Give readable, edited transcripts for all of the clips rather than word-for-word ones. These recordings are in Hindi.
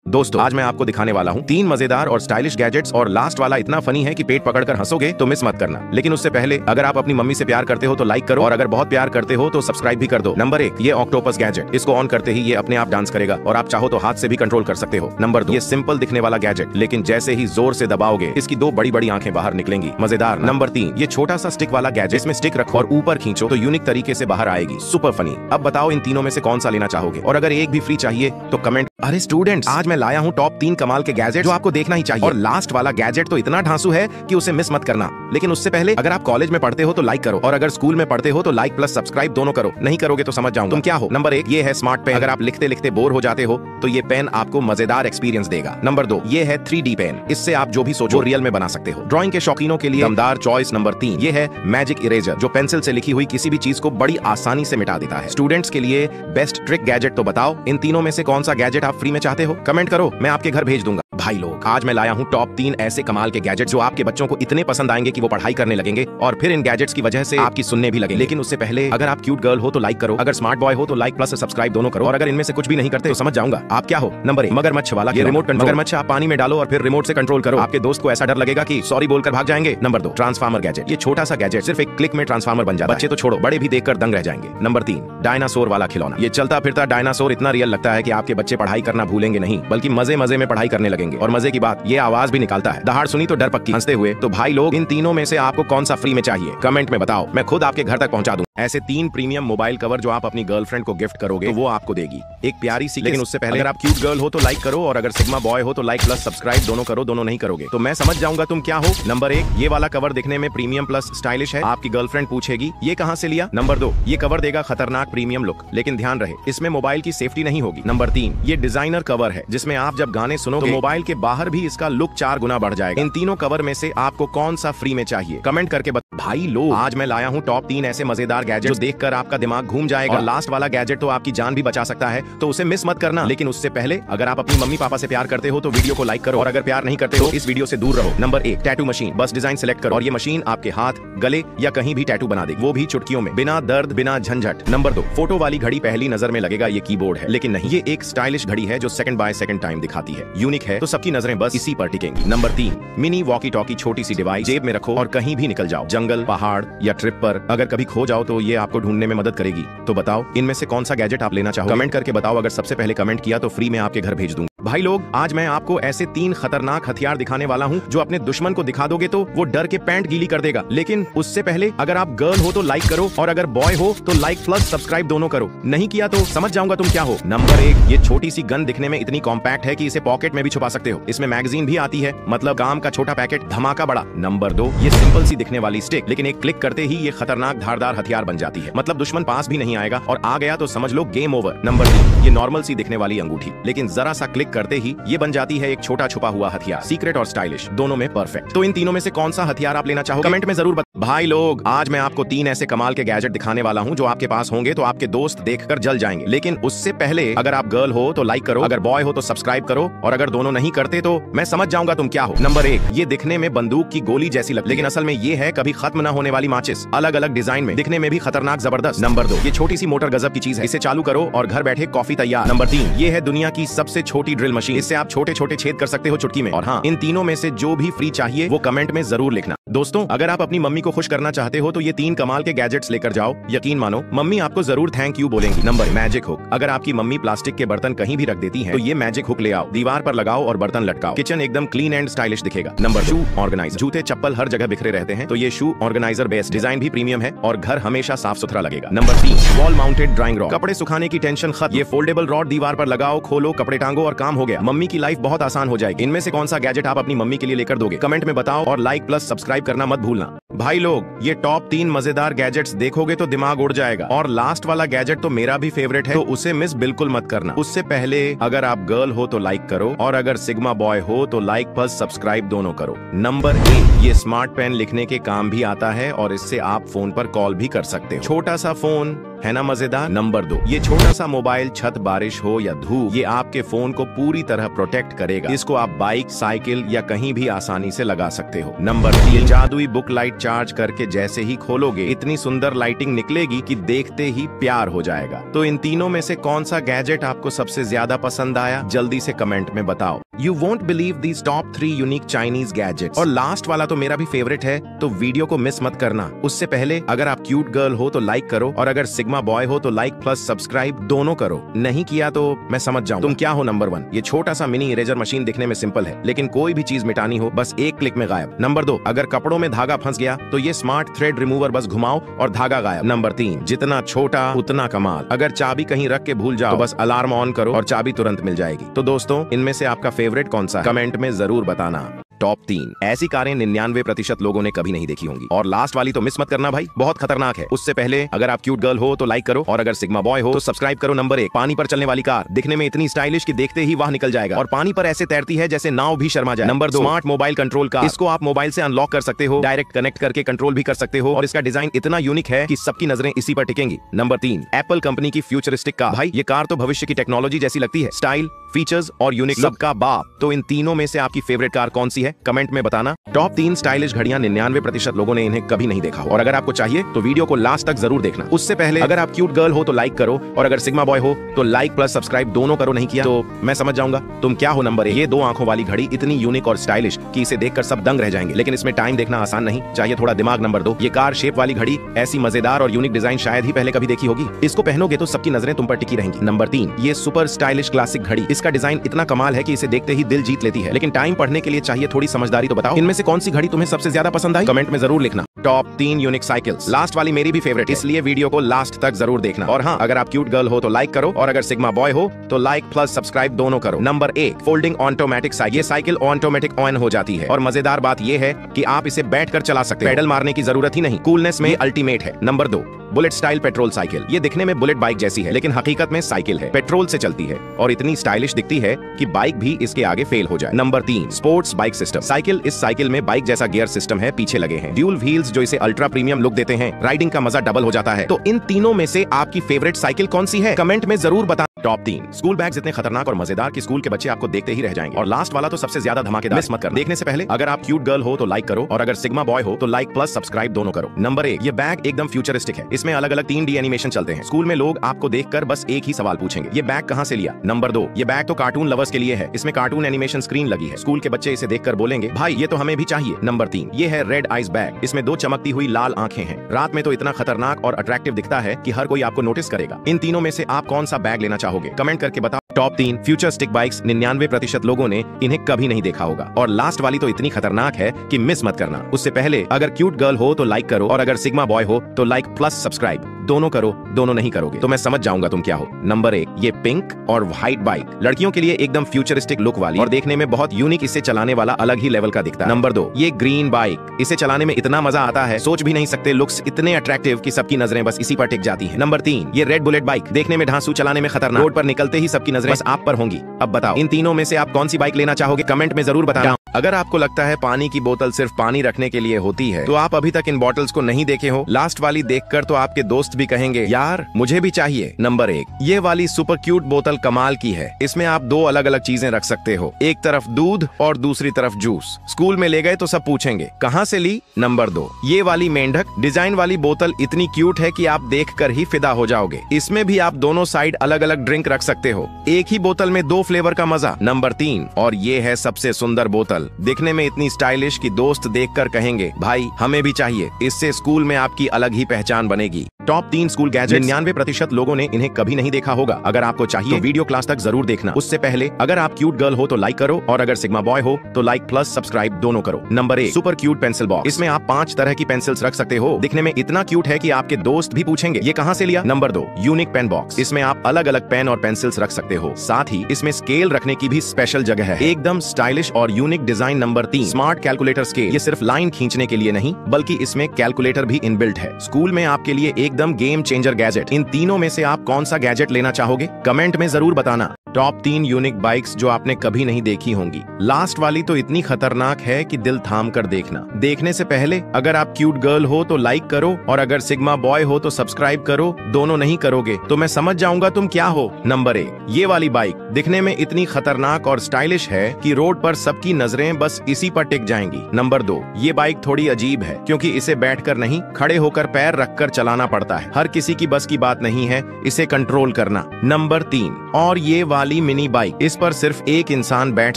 दोस्तों आज मैं आपको दिखाने वाला हूँ 3 मजेदार और स्टाइलिश गैजेट्स और लास्ट वाला इतना फनी है कि पेट पकड़कर हंसोगे तो मिस मत करना। लेकिन उससे पहले अगर आप अपनी मम्मी से प्यार करते हो तो लाइक करो और अगर बहुत प्यार करते हो तो सब्सक्राइब भी कर दो। नंबर 1 ये ऑक्टोपस गैजेट, इसको ऑन करते ही ये अपने आप डांस करेगा और आप चाहो तो हाथ से भी कंट्रोल कर सकते हो। नंबर 2 ये सिंपल दिखने वाला गैजेट, लेकिन जैसे ही जोर से दबाओगे इसकी 2 बड़ी बड़ी आंखें बाहर निकलेंगी, मजेदार। नंबर 3 ये छोटा सा स्टिक वाला गैजेट, इसमें स्टिक रखो और ऊपर खींचो तो यूनिक तरीके से बाहर आएगी, सुपर फनी। अब बताओ इन तीनों में से कौन सा लेना चाहोगे और अगर एक भी फ्री चाहिए तो कमेंट। अरे स्टूडेंट्स आज मैं लाया हूँ टॉप 3 कमाल के गैजेट जो आपको देखना ही चाहिए और लास्ट वाला गैजेट तो इतना ढांसू है कि उसे मिस मत करना। लेकिन उससे पहले अगर आप कॉलेज में पढ़ते हो तो लाइक करो और अगर स्कूल में पढ़ते हो तो लाइक प्लस सब्सक्राइब दोनों करो, नहीं करोगे तो समझ जाऊंगा तुम क्या हो। नंबर 1 ये है स्मार्ट पेन, अगर आप लिखते लिखते बोर हो जाते हो तो ये पेन आपको मजेदार एक्सपीरियंस देगा। नंबर 2 ये है 3D पेन, इससे आप जो भी सोचो रियल में बना सकते हो। ड्राइंग के शौकीनों के लिए दमदार चॉइस। नंबर 3 ये है मैजिक इरेजर, जो पेंसिल से लिखी हुई किसी भी चीज को बड़ी आसानी से मिटा देता है। स्टूडेंट्स के लिए बेस्ट ट्रिक गैजेट। तो बताओ इन तीनों में से कौन सा गैजेट आप फ्री में चाहते हो, कमेंट करो, मैं आपके घर भेज दूंगा। भाई लोग आज मैं लाया हूँ टॉप 3 ऐसे कमाल के गैजेट जो आपके बच्चों को इतने पसंद आएंगे कि वो पढ़ाई करने लगेंगे और फिर इन गैजेट्स की वजह से आपकी सुनने भी लगेंगे। लेकिन उससे पहले अगर आप क्यूट गर्ल हो तो लाइक करो, अगर स्मार्ट बॉय हो तो लाइक प्लस सब्सक्राइब दोनों करो और अगर इनमें से कुछ भी नहीं करते तो समझ जाऊंगा आप क्या हो। नंबर 1 मगरमच्छ वाला, ये रिमोट कंट्रोल। मगरमच्छ आप पानी में डालो और फिर रिमोट से कंट्रोल करो, आपके दोस्त को ऐसा डर लगेगा कि सॉरी बोलकर भाग जाएंगे। नंबर 2 ट्रांसफार्मर गैजेट, ये छोटा सा गैजेट सिर्फ एक क्लिक में ट्रांसफार्मर बन जाता है, बच्चे तो छोड़ो बड़े भी देखकर दंग रह जाएंगे। नंबर 3 डायनासोर वाला खिलौना, ये चलता फिरता डायनासोर इतना रियल लगता है कि आपके बच्चे पढ़ाई करना भूलेंगे नहीं बल्कि मजे मजे में पढ़ाई करने लगेंगे। और मजे की बात ये आवाज भी निकालता है, दहाड़ सुनी तो डर पक्की, हंसते हुए। तो भाई लोग इन तीनों में से आपको कौन सा फ्री में चाहिए कमेंट में बताओ, मैं खुद आपके घर तक पहुंचा दूं। ऐसे 3 प्रीमियम मोबाइल कवर जो आप अपनी गर्लफ्रेंड को गिफ्ट करोगे तो वो आपको देगी एक प्यारी सी। लेकिन उससे पहले अगर आप क्यूट गर्ल हो तो लाइक करो और अगर सिग्मा बॉय हो तो लाइक प्लस सब्सक्राइब दोनों करो, दोनों नहीं करोगे तो मैं समझ जाऊंगा तुम क्या हो। नंबर 1 ये वाला कवर दिखने में प्रीमियम प्लस स्टाइलिश है, आपकी गर्लफ्रेंड पूछेगी ये कहां से लिया। नंबर 2 ये कवर देगा खतरनाक प्रीमियम लुक, लेकिन ध्यान रहे इसमें मोबाइल की सेफ्टी नहीं होगी। नंबर 3 ये डिजाइनर कवर है जिसमें आप जब गाने सुनोगे तो मोबाइल के बाहर भी इसका लुक 4 गुना बढ़ जाएगा। इन तीनों कवर में से आपको कौन सा फ्री में चाहिए कमेंट करके भाई लोग आज मैं लाया हूँ टॉप 3 ऐसे मजेदार गैजेट जो देखकर आपका दिमाग घूम जाएगा और लास्ट वाला गैजेट तो आपकी जान भी बचा सकता है, तो उसे मिस मत करना। लेकिन उससे पहले अगर आप अपनी मम्मी पापा से प्यार करते हो तो वीडियो को लाइक करो और अगर प्यार नहीं करते हो इस वीडियो से दूर रहो। नंबर 1 टैटू मशीन, बस डिजाइन सिलेक्ट करो और ये मशीन आपके हाथ, गले या कहीं भी टैटू बना देगी, वो भी चुटकियों में, बिना दर्द बिना झंझट। नंबर 2 फोटो वाली घड़ी, पहली नजर में लगेगा ये कीबोर्ड है, लेकिन नहीं, ये एक स्टाइलिश घड़ी है जो सेकंड बाय सेकंड टाइम दिखाती है, यूनिक है तो सबकी नजरें बस इसी पर टिकेंगी। नंबर 3 मिनी वॉकी टॉकी, छोटी सी डिवाइस, जेब में रखो और कहीं भी निकल जाओ, जंगल पहाड़ या ट्रिप पर अगर कभी खो जाओ तो ये आपको ढूंढने में मदद करेगी। तो बताओ इनमें से कौन सा गैजेट आप लेना चाहो कमेंट करके बताओ, अगर सबसे पहले कमेंट किया तो फ्री में आपके घर भेज दूंगा। भाई लोग आज मैं आपको ऐसे 3 खतरनाक हथियार दिखाने वाला हूँ जो अपने दुश्मन को दिखा दोगे तो वो डर के पैंट गीली कर देगा। लेकिन उससे पहले अगर आप गर्ल हो तो लाइक करो और अगर बॉय हो तो लाइक प्लस सब्सक्राइब दोनों करो, नहीं किया तो समझ जाऊंगा तुम क्या हो। नंबर 1 ये छोटी सी गन दिखने में इतनी कॉम्पैक्ट है कि इसे पॉकेट में भी छुपा सकते हो, इसमें मैगजीन भी आती है, मतलब काम का छोटा पैकेट धमाका बड़ा। नंबर 2 ये सिंपल सी दिखने वाली स्टिक, लेकिन एक क्लिक करते ही ये खतरनाक धारदार हथियार बन जाती है, मतलब दुश्मन पास भी नहीं आएगा और आ गया तो समझ लो गेम ओवर। नंबर 3 ये नॉर्मल सी दिखने वाली अंगूठी, लेकिन जरा सा क्लिक करते ही ये बन जाती है एक छोटा छुपा हुआ हथियार, सीक्रेट और स्टाइलिश दोनों में परफेक्ट। तो इन तीनों में से कौन सा हथियार आप लेना चाहोगे कमेंट में जरूर बताओ। भाई लोग आज मैं आपको 3 ऐसे कमाल के गैजेट दिखाने वाला हूं जो आपके पास होंगे तो आपके दोस्त देखकर जल जाएंगे। लेकिन उससे पहले अगर आप गर्ल हो तो लाइक करो, अगर बॉय हो तो सब्सक्राइब करो और अगर दोनों नहीं करते तो मैं समझ जाऊंगा तुम क्या हो। नंबर 1 ये दिखने में बंदूक की गोली जैसी लगती है, लेकिन असल में ये है कभी खत्म न होने वाली माचिस, अलग अलग डिजाइन में, दिखने में भी खतरनाक जबरदस्त। नंबर 2 ये छोटी सी मोटर गजब की चीज है, इसे चालू करो और घर बैठे कॉफी तैयार। नंबर 3 ये है दुनिया की सबसे छोटी ड्रिल मशीन, इससे आप छोटे छोटे छेद कर सकते हो चुटकी में। और हाँ इन तीनों में से जो भी फ्री चाहिए वो कमेंट में जरूर लिखना। दोस्तों अगर आप अपनी मम्मी को खुश करना चाहते हो तो ये 3 कमाल के गैजेट्स लेकर जाओ, यकीन मानो मम्मी आपको जरूर थैंक यू बोलेंगी। नंबर मैजिक हुक, अगर आपकी मम्मी प्लास्टिक के बर्तन कहीं भी रख देती है तो ये मैजिक हुक ले आओ, दीवार पर लगाओ और बर्तन लटकाओ, किचन एकदम क्लीन एंड स्टाइलिश दिखेगा। नंबर शू ऑर्गेनाइजर, जूते चप्पल हर जगह बिखरे रहते हैं तो ये शू ऑर्गेनाइजर बेस्ट, डिजाइन भी प्रीमियम है और घर हमेशा साफ सुथरा लगेगा। Number 3 wall mounted drawing rod, कपड़े सुखाने की टेंशन खत्म, ये फोल्डेबल रॉड दीवार पर लगाओ, खोलो, कपड़े टांगो और काम हो गया, मम्मी की लाइफ बहुत आसान हो जाएगी। इनमें से कौन सा गैजेट आप अपनी मम्मी के लिए लेकर दोगे कमेंट में बताओ और लाइक प्लस सब्सक्राइब करना मत भूलना। भाई लोग ये टॉप 3 मजेदार गैजेट्स देखोगे तो दिमाग उड़ जाएगा और लास्ट वाला गैजेट तो मेरा भी फेवरेट है, तो उसे मिस बिल्कुल मत करना। उससे पहले अगर आप गर्ल हो तो लाइक करो और अगर सिग्मा बॉय हो तो लाइक प्लस सब्सक्राइब दोनों करो। नंबर 1 ये स्मार्ट पेन लिखने के काम भी आता है और इससे आप फोन पर कॉल भी कर सकते हो, छोटा सा फोन है ना मजेदार। नंबर 2, ये छोटा सा मोबाइल छत, बारिश हो या धूप, ये आपके फोन को पूरी तरह प्रोटेक्ट करेगा। इसको आप बाइक, साइकिल या कहीं भी आसानी से लगा सकते हो। नंबर 3, जादुई बुक लाइट चार्ज करके जैसे ही खोलोगे इतनी सुंदर लाइटिंग निकलेगी कि देखते ही प्यार हो जाएगा। तो इन तीनों में से कौन सा गैजेट आपको सबसे ज्यादा पसंद आया, जल्दी से कमेंट में बताओ। You won't believe these top 3 unique Chinese gadgets. और लास्ट वाला तो मेरा भी फेवरेट है, तो वीडियो को मिस मत करना। उससे पहले अगर आप क्यूट गर्ल हो तो लाइक करो, और अगर सिग्मा बॉय हो तो लाइक प्लस सब्सक्राइब दोनों करो। नहीं किया तो मैं समझ जाऊं तुम क्या हो। नंबर 1, ये छोटा सा मिनी इरेजर मशीन दिखने में सिंपल है, लेकिन कोई भी चीज मिटानी हो बस एक क्लिक में गायब। नंबर 2, अगर कपड़ों में धागा फंस गया तो ये स्मार्ट थ्रेड रिमूवर बस घुमाओ और धागा गायब। नंबर 3, जितना छोटा उतना कमाल। अगर चाबी कहीं रख के भूल जाओ तो बस अलार्म ऑन करो और चाबी तुरंत मिल जाएगी। तो दोस्तों, इनमें से आपका फेवरेट कौन सा है, कमेंट में जरूर बताना। टॉप 3 ऐसी कारें 99% लोगों ने कभी नहीं देखी होंगी। और लास्ट वाली तो मिस मत करना भाई, बहुत खतरनाक है। उससे पहले अगर आप क्यूट गर्ल हो तो लाइक करो, और अगर सिग्मा बॉय हो तो सब्सक्राइब करो। नंबर 1, पानी पर चलने वाली कार, दिखने में इतनी स्टाइलिश कि देखते ही वाह निकल जाएगा, और पानी पर ऐसे तैरती है जैसे नाव भी शर्मा जाए। Number 2, smart mobile control car, इसको आप मोबाइल से अनलॉक कर सकते हो, डायरेक्ट कनेक्ट करके कंट्रोल भी कर सकते हो, और इसका डिजाइन इतना यूनिक है कि सबकी नजरें इसी पर टिकेंगी। नंबर 3, एप्पल कंपनी की फ्यूचरिस्टिक कार, भाई ये कार तो भविष्य की टेक्नोलॉजी जैसी लगती है, स्टाइल, फीचर्स और यूनिक लुक का बाप। तो इन तीनों में से आपकी फेवरेट कार कौन सी है, कमेंट में बताना। टॉप 3 स्टाइलिश घड़ियां 99% लोगों ने इन्हें कभी नहीं देखा हो, और अगर आपको चाहिए तो वीडियो को लास्ट तक जरूर देखना। उससे पहले अगर आप क्यूट गर्ल हो तो लाइक करो, और अगर सिग्मा बॉय हो तो लाइक प्लस सब्सक्राइब दोनों करो। नहीं किया तो मैं समझ जाऊंगा तुम क्या हो। नंबर 1, ये 2 आंखों वाली घड़ी इतनी यूनिक और स्टाइलिश कि इसे देखकर सब दंग रह जाएंगे, लेकिन इसमें टाइम देखना आसान नहीं, चाहिए थोड़ा दिमाग। नंबर 2, ये कार शेप वाली घड़ी, ऐसी मजेदार और यूनिक डिजाइन शायद ही पहले कभी देखी होगी, इसको पहनोगे तो सबकी नजरें तुम पर टिकी रहेंगी। नंबर 3, ये सुपर स्टाइलिश क्लासिक घड़ी, इसका डिजाइन इतना कमाल है कि इसे देखते ही दिल जीत लेती है, लेकिन टाइम पढ़ने के लिए चाहिए थोड़ी समझदारी। तो बताओ इनमें से कौन सी घड़ी तुम्हें सबसे ज्यादा पसंद आई, कमेंट में जरूर लिखना। टॉप 3 यूनिक साइकिल्स, लास्ट वाली मेरी भी फेवरेट, इसलिए वीडियो को लास्ट तक जरूर देखना। और हाँ, अगर आप क्यूट गर्ल हो तो लाइक करो, और अगर सिग्मा बॉय हो तो लाइक प्लस सब्सक्राइब दोनों करो। नंबर 1, फोल्डिंग ऑटोमेटिक साइकिल, ये साइकिल ऑटोमेटिक ऑन हो जाती है, और मजेदार बात ये है कि आप इसे बैठकर चला सकते हैं, पेडल मारने की जरूरत ही नहीं, कूलनेस में अल्टीमेट है। Number 2, bullet style petrol cycle, ये दिखने में बुलेट बाइक जैसी है, लेकिन हकीकत में साइकिल है, पेट्रोल से चलती है, और इतनी स्टाइलिश दिखती है कि बाइक भी इसके आगे फेल हो जाए। Number 3, sports bike system cycle, इस साइकिल में बाइक जैसा गियर सिस्टम है, पीछे लगे हैं ड्यूल व्हील्स जो इसे अल्ट्रा प्रीमियम लुक देते हैं, राइडिंग का मजा डबल हो जाता है। तो इन तीनों में से आपकी फेवरेट साइकिल कौन सी है, कमेंट में जरूर बता। टॉप 3 स्कूल बैग्स, इतने खतरनाक और मजेदार कि स्कूल के बच्चे आपको देखते ही रह जाएंगे, और लास्ट वाला तो सबसे ज्यादा धमाकेदार, मिस मत करना। देखने से पहले अगर आप क्यूट गर्ल हो तो लाइक करो, और अगर सिग्मा बॉय हो तो लाइक प्लस सब्सक्राइब दोनों करो। नंबर 1, ये बैग एकदम फ्यूचरिस्टिक है, इसमें अलग अलग 3D एनिमेशन चलते हैं। स्कूल में लोग आपको देखकर बस एक ही सवाल पूछेंगे, ये बैग कहां से लिया। नंबर 2, ये बैग तो कार्टून लवर्स के लिए है, इसमें कार्टून एनिमेशन स्क्रीन लगी है, स्कूल के बच्चे इसे देखकर बोलेंगे भाई ये तो हमें भी चाहिए। नंबर 3, ये है रेड आइज बैग, इसमें 2 चमकती हुई लाल आंखें हैं, रात में तो इतना खतरनाक और अट्रैक्टिव दिखता है कि हर कोई आपको नोटिस करेगा। इन तीनों में से आप कौन सा बैग लेना चाहोगे, कमेंट करके बताओ। टॉप 3 फ्यूचरिस्टिक बाइक्स, 99% लोगों ने इन्हें कभी नहीं देखा होगा, और लास्ट वाली तो इतनी खतरनाक है कि मिस मत करना। उससे पहले अगर क्यूट गर्ल हो तो लाइक करो, और अगर सिग्मा बॉय हो तो लाइक प्लस सब्सक्राइब दोनों करो। दोनों नहीं करोगे तो मैं समझ जाऊंगा तुम क्या हो। नंबर 1, ये पिंक और व्हाइट बाइक, लड़कियों के लिए एकदम फ्यूचरिस्टिक लुक वाली, और देखने में बहुत यूनिक, इसे चलाने वाला अलग ही लेवल का दिखता है। नंबर 2, ये ग्रीन बाइक, इसे चलाने में इतना मजा आता है, सोच भी नहीं सकते, लुक्स इतने अट्रैक्टिव कि सबकी नजरें बस इसी पर टिक जाती है। नंबर 3, ये रेड बुलेट बाइक, देखने में ढांसू, चलाने में खतरनाक, रोड पर निकलते ही सबकी नजरें बस आप पर होंगी। अब बताओ इन तीनों में से आप कौन सी बाइक लेना चाहोगे, कमेंट में जरूर बताना। अगर आपको लगता है पानी की बोतल सिर्फ पानी रखने के लिए होती है तो आप अभी तक इन बॉटल्स को नहीं देखे हो, लास्ट वाली देखकर तो आपके दोस्त भी कहेंगे यार मुझे भी चाहिए। नंबर 1, ये वाली सुपर क्यूट बोतल कमाल की है, इसमें आप 2 अलग अलग चीजें रख सकते हो, एक तरफ दूध और दूसरी तरफ जूस। स्कूल में ले गए तो सब पूछेंगे कहां से ली। नंबर 2, ये वाली मेंढक डिजाइन वाली बोतल इतनी क्यूट है कि आप देखकर ही फिदा हो जाओगे, इसमें भी आप दोनों साइड अलग अलग ड्रिंक रख सकते हो, एक ही बोतल में 2 फ्लेवर का मजा। नंबर 3, और ये है सबसे सुंदर बोतल, दिखने में इतनी स्टाइलिश कि दोस्त देखकर कहेंगे भाई हमें भी चाहिए, इससे स्कूल में आपकी अलग ही पहचान बनेगी। टॉप 3 स्कूल गैजेट, 99% लोगों ने इन्हें कभी नहीं देखा होगा। अगर आपको चाहिए तो वीडियो क्लास तक जरूर देखना। उससे पहले अगर आप क्यूट गर्ल हो तो लाइक करो, और अगर सिग्मा बॉय हो तो लाइक प्लस सब्सक्राइब दोनों करो। Number 1, super cute pencil box, इसमें आप 5 तरह की पेंसिल्स रख सकते हो, दिखने में इतना क्यूट है कि आपके दोस्त भी पूछेंगे ये कहां से लिया। नंबर 2, यूनिक पेन बॉक्स, इसमें आप अलग अलग पेन और पेंसिल्स रख सकते हो, साथ ही इसमें स्केल रखने की भी स्पेशल जगह है, एकदम स्टाइलिश और unique design. Number 3, smart calculator scale, ये सिर्फ लाइन खींचने के लिए नहीं बल्कि इसमें कैलकुलेटर भी इनबिल्ट है, स्कूल में आपके लिए एकदम गेम चेंजर गैजेट। इन तीनों में से आप कौन सा गैजेट लेना चाहोगे, कमेंट में जरूर बताना। टॉप 3 यूनिक बाइक्स जो आपने कभी नहीं देखी होंगी। लास्ट वाली तो इतनी खतरनाक है कि दिल थाम कर देखना। देखने से पहले अगर आप क्यूट गर्ल हो तो लाइक करो, और अगर सिग्मा बॉय हो तो सब्सक्राइब करो। दोनों नहीं करोगे तो मैं समझ जाऊंगा तुम क्या हो। नंबर 1, ये वाली बाइक दिखने में इतनी खतरनाक और स्टाइलिश है कि रोड पर सबकी नजरें बस इसी पर टिक जाएंगी। नंबर 2, ये बाइक थोड़ी अजीब है क्योंकि इसे बैठकर नहीं, खड़े होकर पैर रखकर चलाना पड़ता है। हर किसी की बस की बात नहीं है इसे कंट्रोल करना। नंबर 3, और ये वाली मिनी बाइक, इस पर सिर्फ एक इंसान बैठ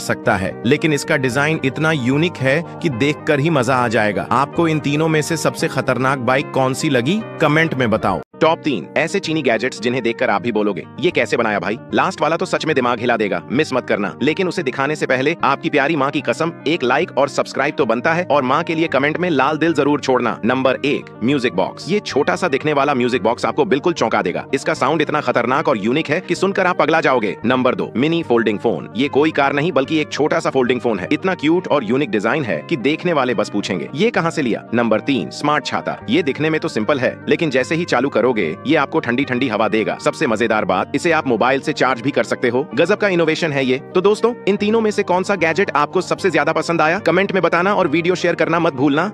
सकता है, लेकिन इसका डिजाइन इतना यूनिक है कि देखकर ही मजा आ जाएगा। आपको इन तीनों में से सबसे खतरनाक बाइक कौन सी लगी, कमेंट में बताओ। टॉप 3 ऐसे चीनी गैजेट्स जिन्हें देखकर आप भी बोलोगे ये कैसे बनाया भाई। लास्ट वाला तो सच में दिमाग हिला देगा, मिस मत करना। लेकिन उसे दिखाने से पहले आपकी प्यारी माँ की कसम, एक लाइक और सब्सक्राइब तो बनता है, और माँ के लिए कमेंट में लाल दिल जरूर छोड़ना। Number 1, music box. ये छोटा सा दिखने वाला म्यूजिक बॉक्स आपको बिल्कुल चौंका देगा। इसका साउंड इतना खतरनाक और यूनिक है कि सुनकर आप पगला जाओगे। Number 2, mini folding phone. ये कोई कार नहीं बल्कि एक छोटा सा फोल्डिंग फोन है। इतना क्यूट और यूनिक डिजाइन है कि देखने वाले बस पूछेंगे ये कहाँ से लिया। नंबर 3, स्मार्ट छाता। ये दिखने में तो सिंपल है, लेकिन जैसे ही चालू करोगे ये आपको ठंडी ठंडी हवा देगा। सबसे मजेदार बात, इसे आप मोबाइल से चार्ज भी कर सकते हो। गजब का इनोवेशन है ये। तो दोस्तों, इन तीनों में से कौन सा गैजेट आपको सबसे ज्यादा पसंद आया, कमेंट में बताना, और वीडियो शेयर करना मत भूलना।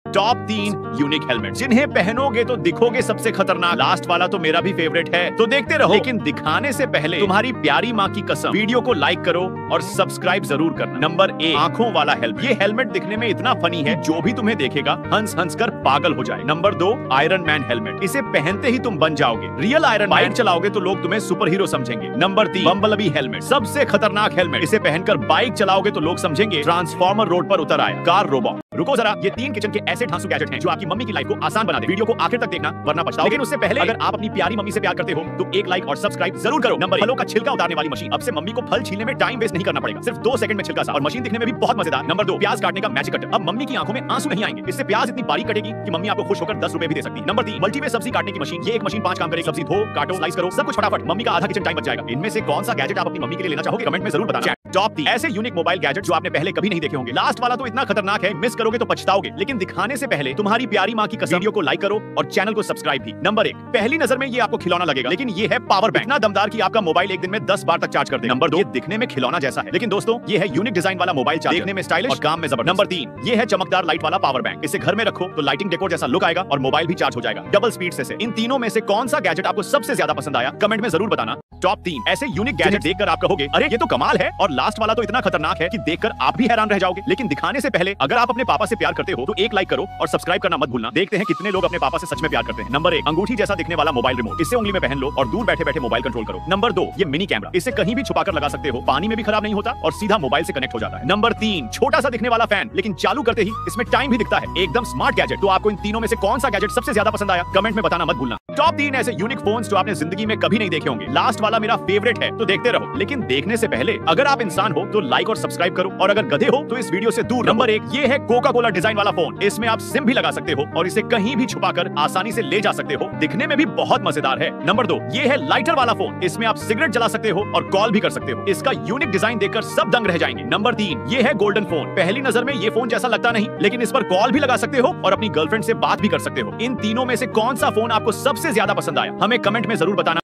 टॉप 3 यूनिक हेलमेट जिन्हें पहनोगे तो दिखोगे सबसे खतरनाक। लास्ट वाला तो मेरा भी फेवरेट है, तो देखते रहो। लेकिन दिखाने से पहले तुम्हारी प्यारी माँ की कसम, वीडियो को लाइक करो और सब्सक्राइब जरूर करना। नंबर 1, आंखों वाला हेलमेट। ये हेलमेट दिखने में इतना फनी है, जो भी तुम्हें देखेगा हंस हंस कर पागल हो जाए। Number 2, iron man helmet. इसे पहनते ही तुम बन जाओगे रियल आयरन मैन। बाइक चलाओगे तो लोग तुम्हें सुपर हीरो समझेंगे। Number 3, bumblebee helmet. सबसे खतरनाक हेलमेट। इसे पहनकर बाइक चलाओगे तो लोग समझेंगे ट्रांसफॉर्मर रोड पर उतर आया, कार रोबोट। रुको जरा, ये 3 किचन के ऐसे ढांसू गैजेट हैं जो आपकी मम्मी की लाइफ को आसान बना दे। वीडियो को आखिर तक देखना वरना पछताओगे। लेकिन उससे पहले अगर आप अपनी प्यारी मम्मी से प्यार करते हो तो एक लाइक और सब्सक्राइब जरूर करो। नंबर 1, फलों का छिलका उतारने वाली मशीन। अब से मम्मी को फल छीलने में टाइम वेस्ट नहीं करना पड़ेगा, सिर्फ 2 सेकंड में छिलका साफ, और मशीन दिखने में भी बहुत मजेदार। नंबर 2, प्याज काटने का मैजिक कटर। अब मम्मी की आंखों में आंसू नहीं आएंगे, इससे प्याज इतनी बारीक कटेगी कि मम्मी आपको खुश होकर 10 रुपए भी दे सकती है। नंबर 3, मल्टीवे सब्जी काटने की मशीन। ये एक मशीन 5 काम करेगी, सब्जी धो, काटो, स्लाइस करो, सब कुछ फटाफट। मम्मी का आधा किचन टाइम बच जाएगा। इनमें से कौन सा गैजेट आप अपनी मम्मी के लिए लेना चाहोगे, कमेंट में जरूर बताना। टॉप 3 ऐसे यूनिक मोबाइल गैजेट जो आपने पहले कभी नहीं देखे होंगे। लास्ट वाला तो इतना खतरनाक है, मिस करोगे तो पछताओगे। लेकिन दिखाने से पहले तुम्हारी प्यारी माँ की कसम, वीडियो को लाइक करो और चैनल को सब्सक्राइब भी। नंबर 1, पहली नजर में ये आपको खिलौना लगेगा, लेकिन ये है पावर बैंक। इतना दमदार कि आपका मोबाइल एक दिन में 10 बार तक चार्ज कर देगा। नंबर 2, ये दिखने में खिलौना जैसा है, लेकिन दोस्तों ये है यूनिक डिजाइन वाला मोबाइल चार्जर, देखने में स्टाइलिश और काम में जबरदस्त। नंबर 3, ये है चमकदार लाइट वाला पावर बैंक। इसे घर में रखो तो लाइटिंग डेकोर जैसा लुक आएगा और मोबाइल भी चार्ज हो जाएगा डबल स्पीड से। इन तीनों में से कौन सा गैजेट आपको सबसे ज्यादा पसंद आया, कमेंट में जरूर बताना। टॉप 3 ऐसे यूनिक गैजेट देखकर आप कहोगे अरे ये तो कमाल है, और लास्ट वाला तो इतना खतरनाक है कि देखकर आप भी हैरान रह जाओगे। लेकिन दिखाने से पहले अगर आप अपने पापा से प्यार करते हो तो एक लाइक करो और सब्सक्राइब करना मत भूलना। देखते हैं कितने लोग अपने पापा से सच में प्यार करते हैं। नंबर 1, अंगूठी जैसा दिखने वाला मोबाइल रिमोट। इसे उंगली में पहन लो और दूर बैठे बैठे मोबाइल कंट्रोल करो। नंबर 2, ये मिनी कैमरा। इसे कहीं भी छुपाकर लगा सकते हो, पानी में भी खराब नहीं होता और सीधा मोबाइल से कनेक्ट हो जाता है। नंबर 3, छोटा सा दिखने वाला फैन, लेकिन चालू करते ही इसमें टाइम भी दिखता है, एकदम स्मार्ट गैजेट। तो आपको इन तीनों में से कौन सा गैजेट सबसे ज्यादा पसंद आया, कमेंट में बताना मत भूलना। टॉप 3 ऐसे यूनिक फोन्स जो आपने जिंदगी में कभी नहीं देखे होंगे। लास्ट वाला मेरा फेवरेट है, तो देखते रहो। लेकिन देखने से पहले अगर आप इंसान हो तो लाइक और सब्सक्राइब करो, और अगर गधे हो तो इस वीडियो से दूर। नंबर 1, ये है कोका कोला डिजाइन वाला फोन। इसमें आप सिम भी लगा सकते हो और इसे कहीं भी छुपाकर आसानी से ले जा सकते हो, दिखने में भी बहुत मजेदार है। नंबर 2, ये है लाइटर वाला फोन। इसमें आप सिगरेट जला सकते हो और कॉल भी कर सकते हो। इसका यूनिक डिजाइन देखकर सब दंग रह जाएंगे। नंबर 3, ये है गोल्डन फोन। पहली नजर में ये फोन जैसा लगता नहीं, लेकिन इस पर कॉल भी लगा सकते हो और अपनी गर्लफ्रेंड से बात भी कर सकते हो। इन तीनों में से कौन सा फोन आपको सबसे ज्यादा पसंद आया, हमें कमेंट में जरूर बताना।